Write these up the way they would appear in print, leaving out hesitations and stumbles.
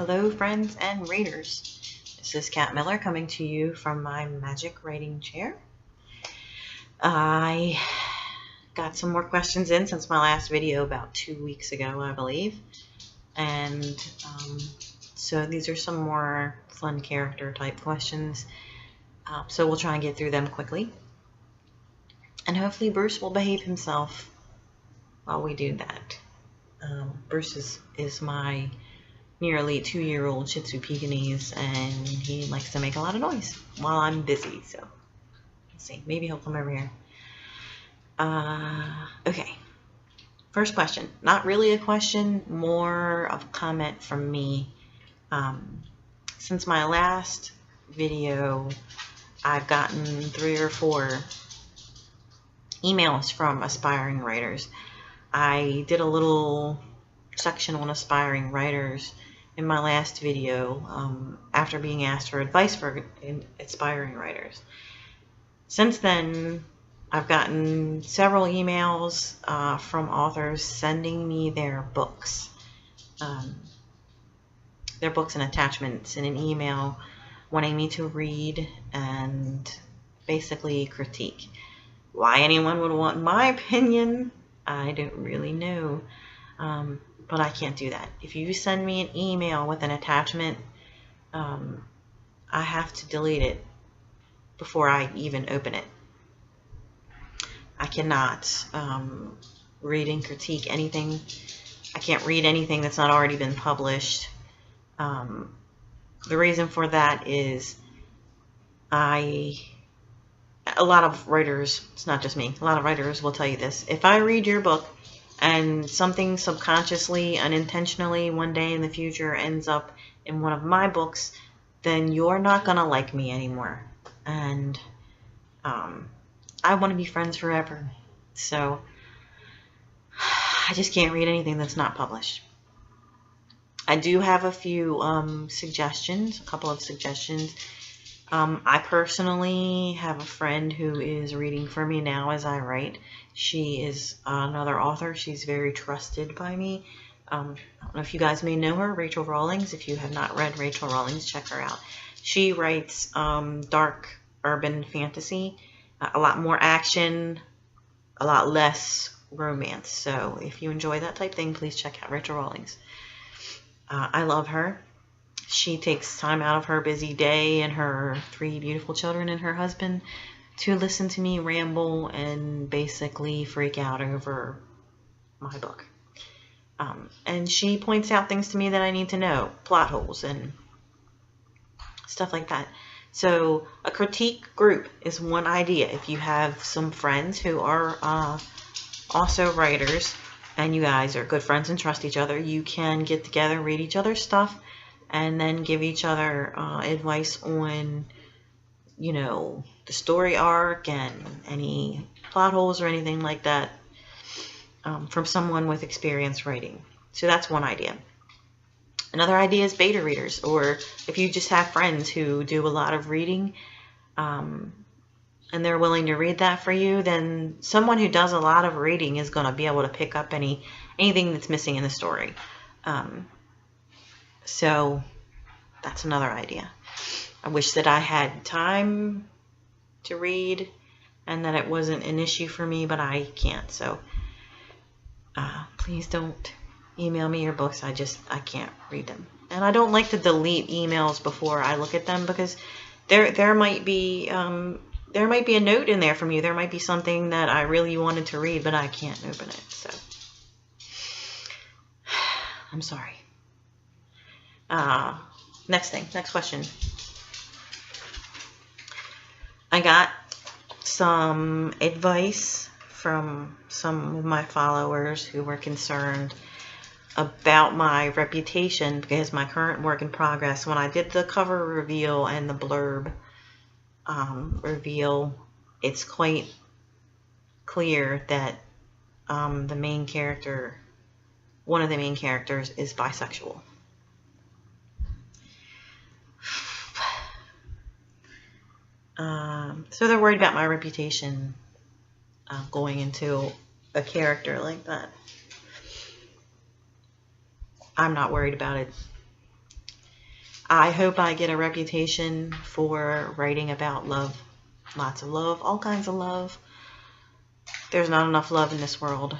Hello friends and readers. This is Kat Miller coming to you from my magic writing chair. I got some more questions in since my last video about 2 weeks ago, I believe. And so these are some more fun character type questions. So we'll try and get through them quickly. And hopefully Bruce will behave himself while we do that. Bruce is my nearly 2-year-old Shih Tzu Pekingese, and he likes to make a lot of noise while I'm busy. So let's see, maybe he'll come over here. Okay, first question. Not really a question, more of a comment from me. Since my last video, I've gotten 3 or 4 emails from aspiring writers. I did a little section on aspiring writers in my last video after being asked for advice for aspiring writers. Since then, I've gotten several emails from authors sending me their books and attachments in an email, wanting me to read and basically critique. Why anyone would want my opinion, I don't really know, but I can't do that. If you send me an email with an attachment, I have to delete it before I even open it. I cannot read and critique anything. I can't read anything that's not already been published. The reason for that is a lot of writers, it's not just me, a lot of writers will tell you this. If I read your book and something subconsciously, unintentionally, one day in the future ends up in one of my books, then you're not going to like me anymore. And I want to be friends forever. So I just can't read anything that's not published. I do have a few suggestions, a couple of suggestions. I personally have a friend who is reading for me now as I write. She is another author. She's very trusted by me. I don't know if you guys may know her, Rachel Rawlings. If you have not read Rachel Rawlings, check her out. She writes dark urban fantasy, a lot more action, a lot less romance. So if you enjoy that type thing, please check out Rachel Rawlings. I love her. She takes time out of her busy day and her 3 beautiful children and her husband to listen to me ramble and basically freak out over my book. And she points out things to me that I need to know, plot holes and stuff like that. So a critique group is one idea. If you have some friends who are also writers and you guys are good friends and trust each other, you can get together, read each other's stuff, and then give each other advice on, you know, the story arc and any plot holes or anything like that from someone with experience writing. So that's one idea. Another idea is beta readers, or if you just have friends who do a lot of reading and they're willing to read that for you, then someone who does a lot of reading is going to be able to pick up anything that's missing in the story. So that's another idea. I wish that I had time to read and that it wasn't an issue for me, but I can't. So please don't email me your books. I can't read them. And I don't like to delete emails before I look at them, because there might be a note in there from you. There might be something that I really wanted to read, but I can't open it. So I'm sorry. Next question. I got some advice from some of my followers who were concerned about my reputation because my current work in progress, when I did the cover reveal and the blurb reveal, it's quite clear that the main character, one of the main characters, is bisexual. So they're worried about my reputation going into a character like that. I'm not worried about it. I hope I get a reputation for writing about love. Lots of love, all kinds of love. There's not enough love in this world.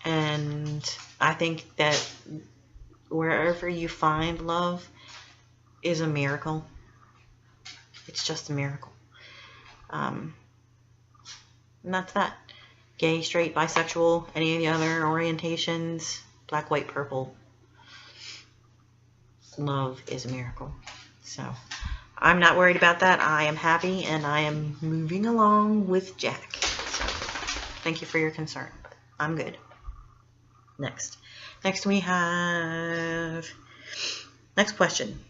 And I think that wherever you find love is a miracle. It's just a miracle. And that's that. Gay, straight, bisexual, any of the other orientations, black, white, purple. Love is a miracle. So I'm not worried about that. I am happy and I am moving along with Jack. So thank you for your concern. I'm good. Next we have, next question.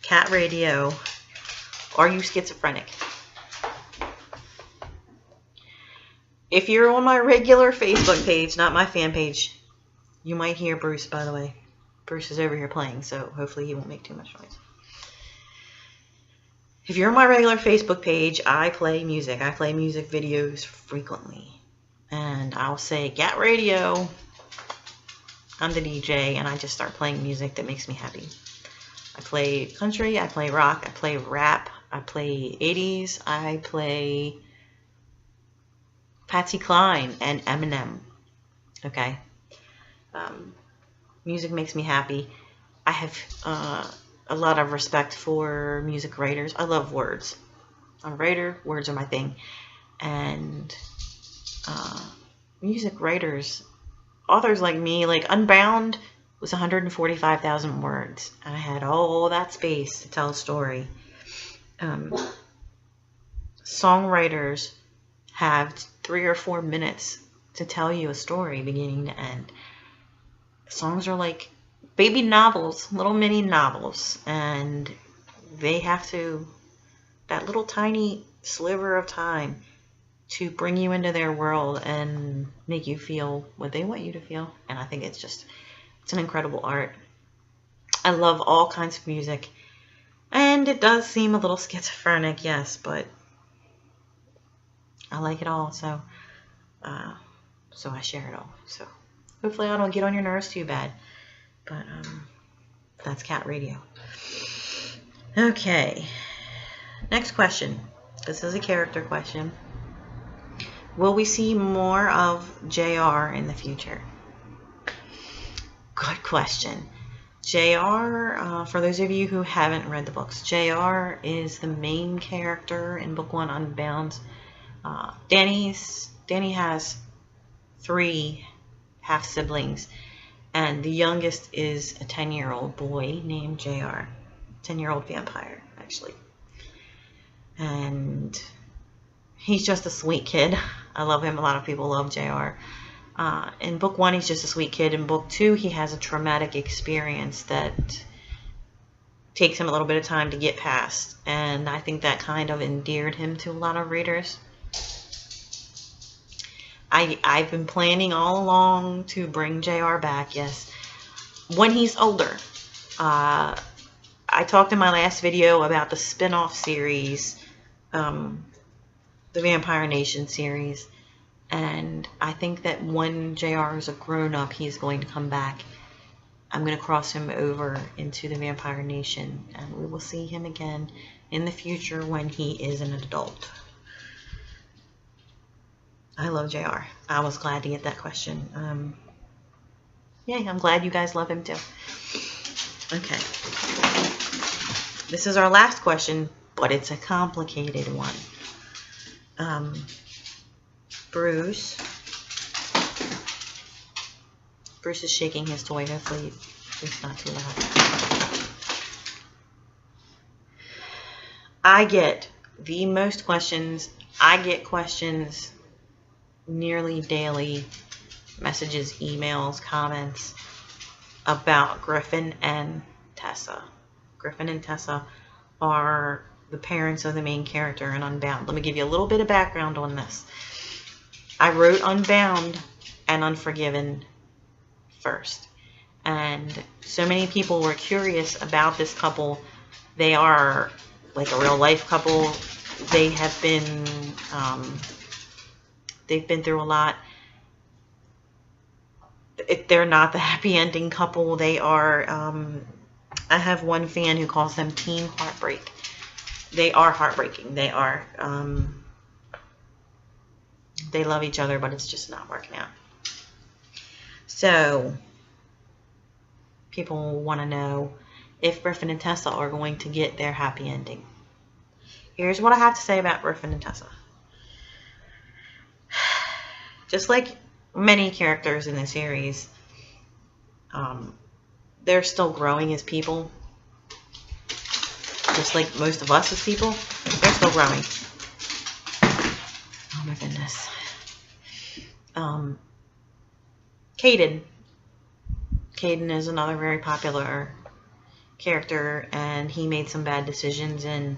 Cat Radio, are you schizophrenic? If you're on my regular Facebook page, not my fan page, you might hear Bruce, by the way. Bruce is over here playing, so hopefully he won't make too much noise. If you're on my regular Facebook page, I play music. I play music videos frequently. And I'll say, Cat Radio, I'm the DJ, and I just start playing music that makes me happy. I play country, I play rock, I play rap, I play 80s, I play Patsy Cline and Eminem. Okay? Music makes me happy. I have a lot of respect for music writers. I love words. I'm a writer. Words are my thing. And music writers, authors like me, like Unbound was 145,000 words. I had all that space to tell a story. Songwriters have 3 or 4 minutes to tell you a story beginning to end. Songs are like baby novels, little mini novels, and they have to, that little tiny sliver of time to bring you into their world and make you feel what they want you to feel. And I think it's an incredible art. I love all kinds of music, and it does seem a little schizophrenic, yes, but I like it all, so I share it all. So hopefully I don't get on your nerves too bad. But that's Cat Radio. Okay. Next question. This is a character question. Will we see more of JR in the future? Good question. JR, for those of you who haven't read the books, JR is the main character in Book 1, Unbound. Danny has 3 half-siblings, and the youngest is a 10-year-old boy named JR. 10-year-old vampire, actually. And he's just a sweet kid. I love him. A lot of people love JR. In Book 1, he's just a sweet kid. In Book 2, he has a traumatic experience that takes him a little bit of time to get past. And I think that kind of endeared him to a lot of readers. I've been planning all along to bring JR back, yes, when he's older. I talked in my last video about the spin-off series, the Vampire Nation series, and I think that when JR is a grown-up, he's going to come back. I'm going to cross him over into the Vampire Nation, and we will see him again in the future when he is an adult. I love JR. I was glad to get that question. Yay, I'm glad you guys love him too. Okay. This is our last question, but it's a complicated one. Bruce is shaking his toy. Hopefully it's not too loud. I get the most questions. I get questions nearly daily, messages, emails, comments about Griffin and Tessa. Griffin and Tessa are the parents of the main character in Unbound. Let me give you a little bit of background on this. I wrote Unbound and Unforgiven first, and so many people were curious about this couple. They are like a real life couple. They have been they've been through a lot. they're not the happy ending couple. They are, I have one fan who calls them Team Heartbreak. They are heartbreaking. They are, they love each other, but it's just not working out. So, people want to know if Griffin and Tessa are going to get their happy ending. Here's what I have to say about Griffin and Tessa. Just like many characters in the series, they're still growing as people. Just like most of us as people, they're still growing. Oh my goodness. Caden. Caden is another very popular character, and he made some bad decisions in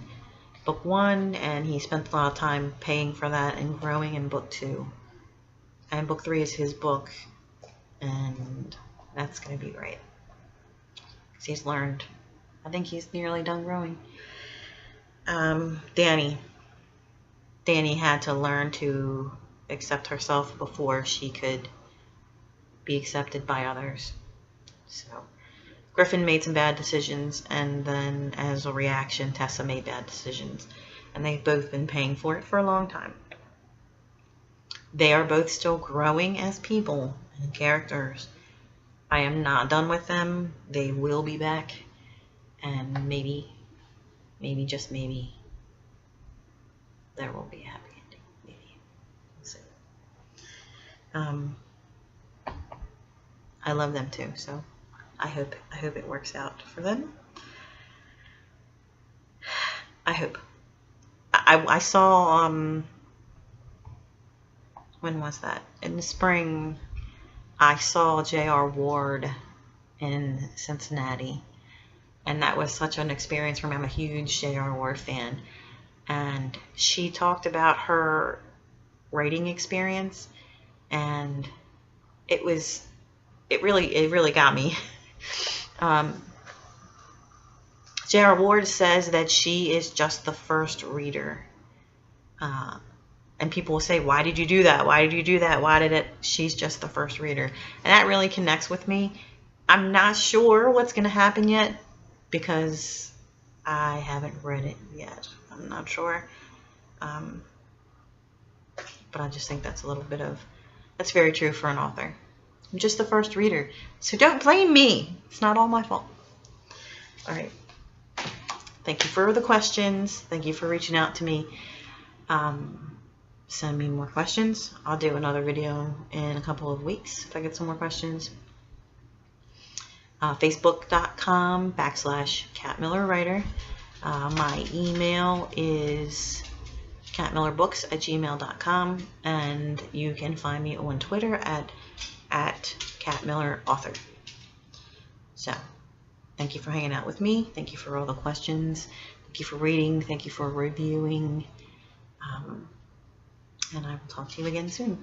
book 1, and he spent a lot of time paying for that and growing in book 2. And book 3 is his book, and that's going to be great. Because he's learned. I think he's nearly done growing. Dani. Dani had to learn to accept herself before she could be accepted by others. So, Griffin made some bad decisions, and then as a reaction, Tessa made bad decisions. And they've both been paying for it for a long time. They are both still growing as people and characters. I am not done with them. They will be back. And maybe, just maybe, there will be a happy ending. Maybe. We'll see. I love them too, so I hope it works out for them. I hope. I saw, when was that? In the spring, I saw J.R. Ward in Cincinnati, and that was such an experience for me. I'm a huge J.R. Ward fan, and she talked about her writing experience, and it really got me. J.R. Ward says that she is just the first reader. And people will say, why did you do that? Why did you do that? She's just the first reader. And that really connects with me. I'm not sure what's going to happen yet because I haven't read it yet. I'm not sure. But I just think that's that's very true for an author. I'm just the first reader. So don't blame me. It's not all my fault. All right. Thank you for the questions. Thank you for reaching out to me. Send me more questions. I'll do another video in a couple of weeks if I get some more questions. Facebook.com/CatMillerWriter. My email is catmillerbooks@gmail.com, and you can find me on Twitter at CatMillerAuthor. So, thank you for hanging out with me. Thank you for all the questions. Thank you for reading. Thank you for reviewing. And I will talk to you again soon.